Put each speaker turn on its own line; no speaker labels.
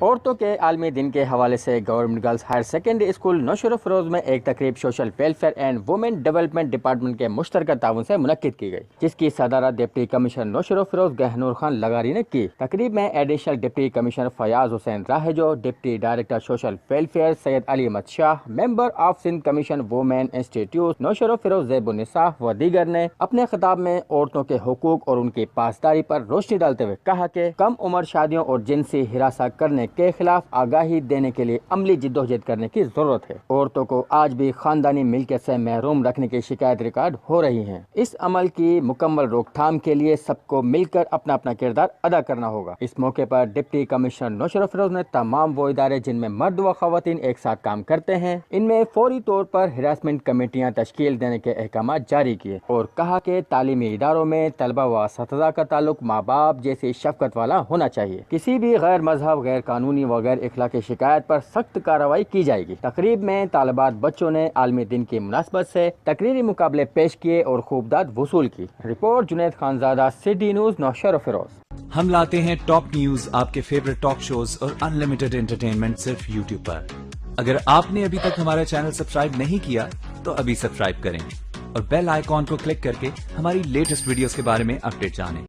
عورتوں کے عالمی دن کے حوالے سے government girls higher secondary school Naushahro و فروز میں ایک تقریب social welfare and women development department کے مشترکہ تعاون سے منعقد کی گئی، جس کی صدارت ڈپٹی کمشنر نوشہر و فروز گہنور خان لغاری نے کی۔ تقریب میں additional deputy commissioner Fayaz Hussain Rahujo, deputy director social welfare Syed Ali Ahmed Shah, member of Sindh commission women institute Naushahro و فروز زیب النساء و دیگر نے اپنے خطاب میں عورتوں کے حقوق اور ان کی پاسداری پر روشنی ڈالتے ہوئے کہا کہ کم عمر شادیوں اور جنسی ہراساں کرنے کے خلاف آگاہی دینے کے لیے عملی جدوجہد کرنے کی ضرورت ہے۔ عورتوں کو آج بھی خاندانی ملکیت سے محروم رکھنے کی شکایت ریکارڈ ہو رہی ہیں۔ اس عمل کی مکمل روک تھام کے لیے سب کو مل کر اپنا اپنا کردار ادا کرنا ہوگا۔ اس موقع پر ڈپٹی کمشنر نوشہر و فروز نے تمام وہ ادارے جن میں مرد و خواتین ایک ساتھ کام کرتے ہیں، ان میں فوری طور پر ہراسمنٹ کمیٹیاں تشکیل دینے کے احکامات جاری کیے اور کہا کہ تعلیمی اداروں میں طلبہ و اساتذہ کا تعلق ماں باپ جیسی شفقت والا ہونا چاہیے۔ کسی بھی غیر مذہب، غیر قانونی و غیر اخلاقی شکایت پر سخت کارروائی کی جائے گی۔ تقریب میں طالبات بچوں نے عالمی دن کی مناسبت سے تقریری مقابلے پیش کیے اور خوبداد وصول کی۔ Report Junaid Khanzada, city news, Naushahro و فروز۔
ہم لاتے ہیں ٹاپ نیوز، آپ کے فیوریٹ ٹاک شوز اور ان لمیٹڈ انٹرٹینمنٹ صرف یوٹیوب پر۔ اگر آپ نے ابھی تک ہمارا چینل سبسکرائب نہیں کیا تو ابھی سبسکرائب کریں اور بیل آئیکن کو کلک کر کے ہماری لیٹسٹ ویڈیوز کے بارے میں اپڈیٹ جانیں۔